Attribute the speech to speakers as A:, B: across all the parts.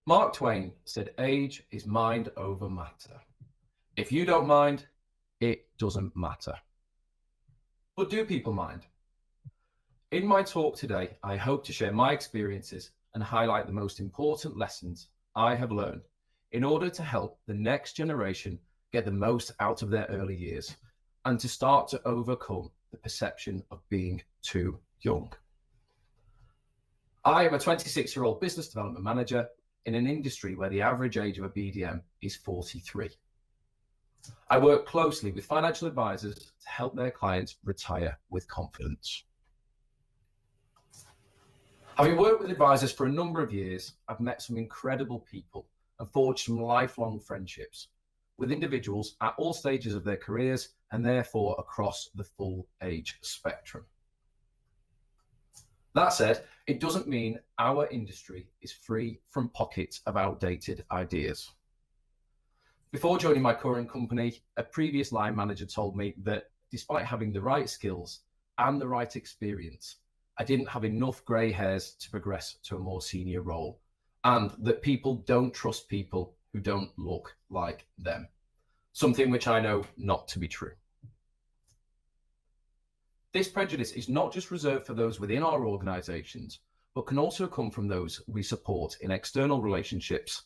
A: Mark Twain said, age is mind over matter. If you don't mind, it doesn't matter. But do people mind? In my talk today, I hope to share my experiences and highlight the most important lessons I have learned in order to help the next generation get the most out of their early years and to start to overcome the perception of being too young. I am a 26-year-old business development manager in an industry where the average age of a BDM is 43. I work closely with financial advisors to help their clients retire with confidence. Having worked with advisors for a number of years, I've met some incredible people and forged some lifelong friendships with individuals at all stages of their careers and therefore across the full age spectrum. That said, it doesn't mean our industry is free from pockets of outdated ideas. Before joining my current company, a previous line manager told me that despite having the right skills and the right experience, I didn't have enough grey hairs to progress to a more senior role, and that people don't trust people who don't look like them, something which I know not to be true. This prejudice is not just reserved for those within our organisations, but can also come from those we support in external relationships.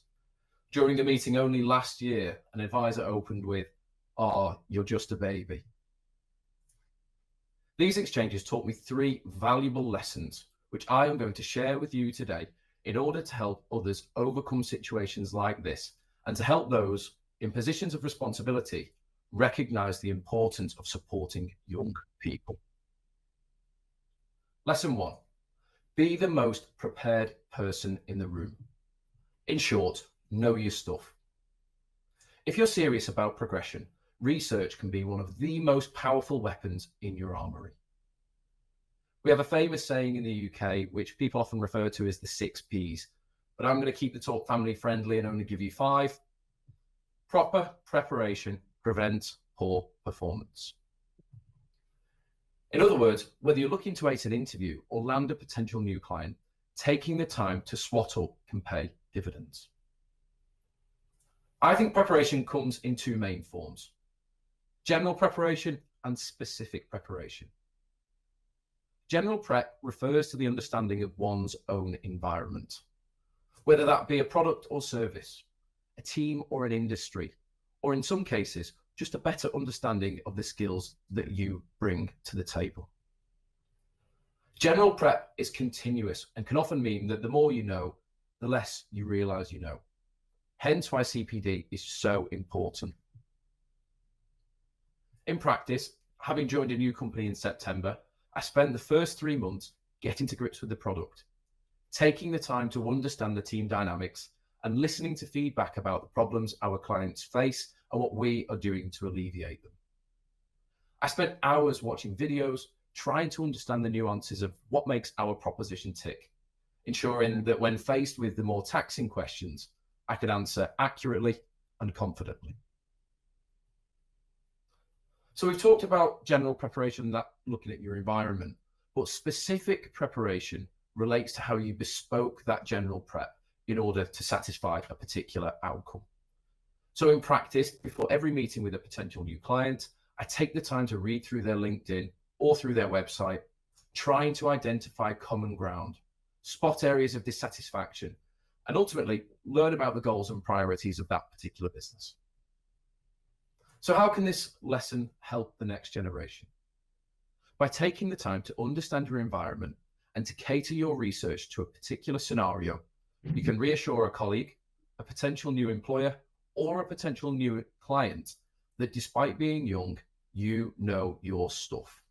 A: During the meeting only last year, an advisor opened with, "Oh, you're just a baby." These exchanges taught me 3 valuable lessons, which I am going to share with you today in order to help others overcome situations like this and to help those in positions of responsibility recognise the importance of supporting young people. Lesson 1, be the most prepared person in the room. In short, know your stuff. If you're serious about progression, research can be one of the most powerful weapons in your armoury. We have a famous saying in the UK, which people often refer to as the 6 Ps, but I'm going to keep the talk family friendly and only give you 5. Proper preparation prevents poor performance. In other words, whether you're looking to ace an interview or land a potential new client, taking the time to swat up can pay dividends. I think preparation comes in 2 main forms: general preparation and specific preparation. General prep refers to the understanding of one's own environment, whether that be a product or service, a team or an industry, or in some cases, just a better understanding of the skills that you bring to the table. General prep is continuous and can often mean that the more you know, the less you realise you know. Hence why CPD is so important. In practice, having joined a new company in September, I spent the first 3 months getting to grips with the product, taking the time to understand the team dynamics and listening to feedback about the problems our clients face and what we are doing to alleviate them. I spent hours watching videos, trying to understand the nuances of what makes our proposition tick, ensuring that when faced with the more taxing questions, I could answer accurately and confidently. So we've talked about general preparation, that looking at your environment, but specific preparation relates to how you bespoke that general prep in order to satisfy a particular outcome. So in practice, before every meeting with a potential new client, I take the time to read through their LinkedIn or through their website, trying to identify common ground, spot areas of dissatisfaction, and ultimately learn about the goals and priorities of that particular business. So how can this lesson help the next generation? By taking the time to understand your environment and to cater your research to a particular scenario, you can reassure a colleague, a potential new employer, or a potential new client that despite being young, you know your stuff.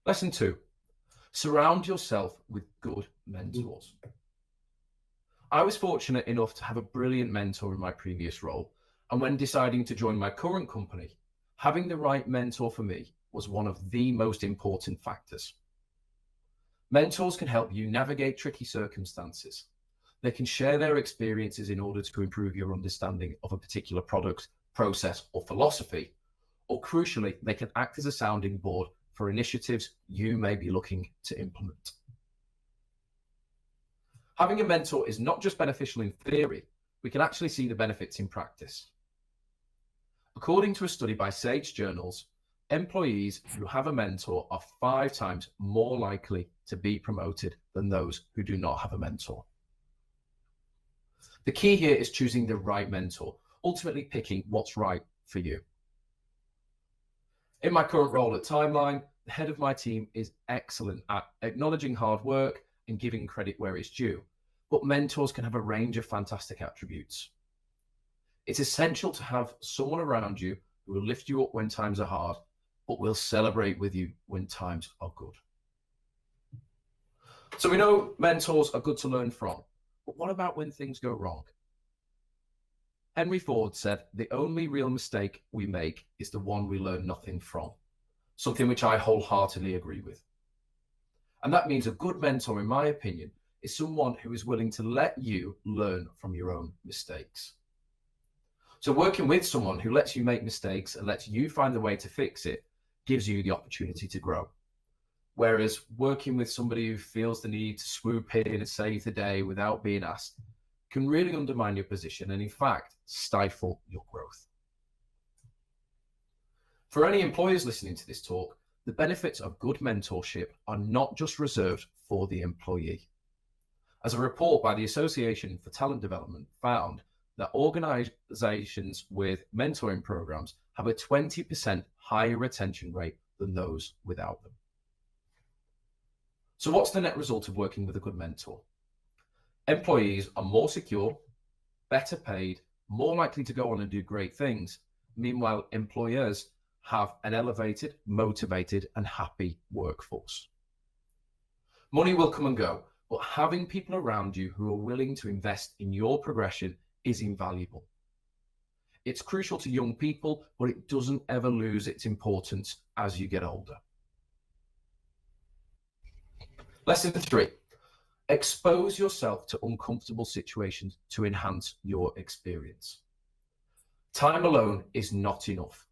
A: Lesson 2, surround yourself with good mentors. I was fortunate enough to have a brilliant mentor in my previous role, and when deciding to join my current company, having the right mentor for me was one of the most important factors. Mentors can help you navigate tricky circumstances. They can share their experiences in order to improve your understanding of a particular product, process, or philosophy, or crucially, they can act as a sounding board for initiatives you may be looking to implement. Having a mentor is not just beneficial in theory, we can actually see the benefits in practice. According to a study by Sage Journals, employees who have a mentor are 5 times more likely to be promoted than those who do not have a mentor. The key here is choosing the right mentor, ultimately picking what's right for you. In my current role at Timeline, the head of my team is excellent at acknowledging hard work and giving credit where it's due, but mentors can have a range of fantastic attributes. It's essential to have someone around you who will lift you up when times are hard, but will celebrate with you when times are good. So we know mentors are good to learn from, but what about when things go wrong? Henry Ford said, "The only real mistake we make is the one we learn nothing from," something which I wholeheartedly agree with. And that means a good mentor, in my opinion, is someone who is willing to let you learn from your own mistakes. So working with someone who lets you make mistakes and lets you find the way to fix it gives you the opportunity to grow. Whereas working with somebody who feels the need to swoop in and save the day without being asked can really undermine your position and in fact stifle your growth. For any employers listening to this talk, the benefits of good mentorship are not just reserved for the employee. As a report by the Association for Talent Development found that organizations with mentoring programs have a 20% higher retention rate than those without them. So what's the net result of working with a good mentor? Employees are more secure, better paid, more likely to go on and do great things. Meanwhile, employers have an elevated, motivated, and happy workforce. Money will come and go, but having people around you who are willing to invest in your progression is invaluable. It's crucial to young people, but it doesn't ever lose its importance as you get older. Lesson 3, expose yourself to uncomfortable situations to enhance your experience. Time alone is not enough.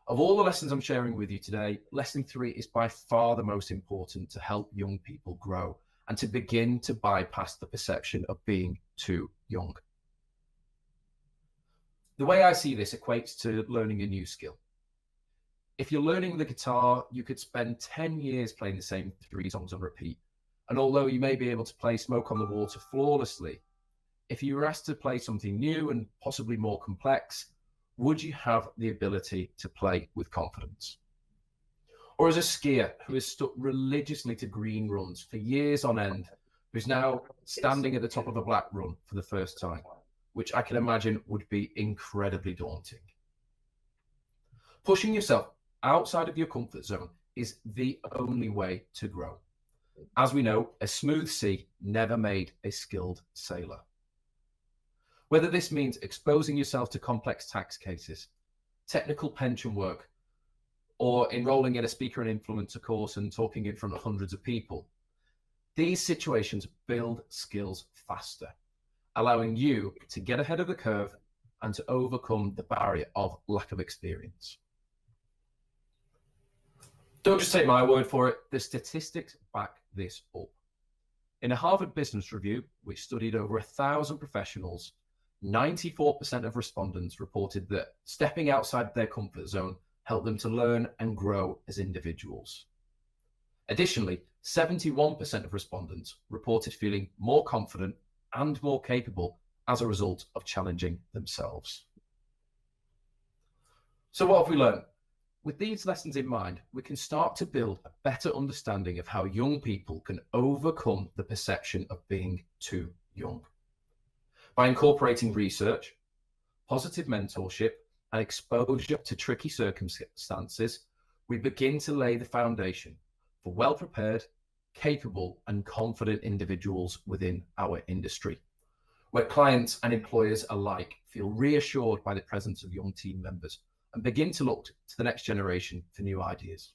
A: Of all the lessons I'm sharing with you today, lesson 3 is by far the most important to help young people grow and to begin to bypass the perception of being too young. The way I see this equates to learning a new skill. If you're learning the guitar, you could spend 10 years playing the same 3 songs on repeat. And although you may be able to play Smoke on the Water flawlessly, if you were asked to play something new and possibly more complex, would you have the ability to play with confidence? Or as a skier who has stuck religiously to green runs for years on end, who's now standing at the top of a black run for the first time, which I can imagine would be incredibly daunting. Pushing yourself outside of your comfort zone is the only way to grow. As we know, a smooth sea never made a skilled sailor. Whether this means exposing yourself to complex tax cases, technical pension work, or enrolling in a speaker and influencer course and talking in front of hundreds of people, these situations build skills faster, allowing you to get ahead of the curve and to overcome the barrier of lack of experience. Don't just take my word for it, the statistics back this up. In a Harvard Business Review, which studied over 1,000 professionals, 94% of respondents reported that stepping outside their comfort zone helped them to learn and grow as individuals. Additionally, 71% of respondents reported feeling more confident and more capable as a result of challenging themselves. So what have we learned? With these lessons in mind, we can start to build a better understanding of how young people can overcome the perception of being too young. By incorporating research, positive mentorship, and exposure to tricky circumstances, we begin to lay the foundation for well-prepared, capable, and confident individuals within our industry, where clients and employers alike feel reassured by the presence of young team members and begin to look to the next generation for new ideas.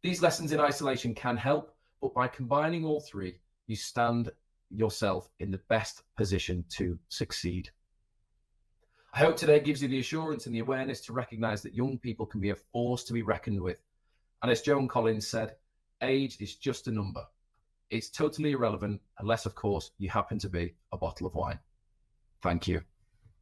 A: These lessons in isolation can help, but by combining all 3, you stand yourself in the best position to succeed. I hope today gives you the assurance and the awareness to recognize that young people can be a force to be reckoned with. And as Joan Collins said, age is just a number. It's totally irrelevant unless, of course, you happen to be a bottle of wine. Thank you.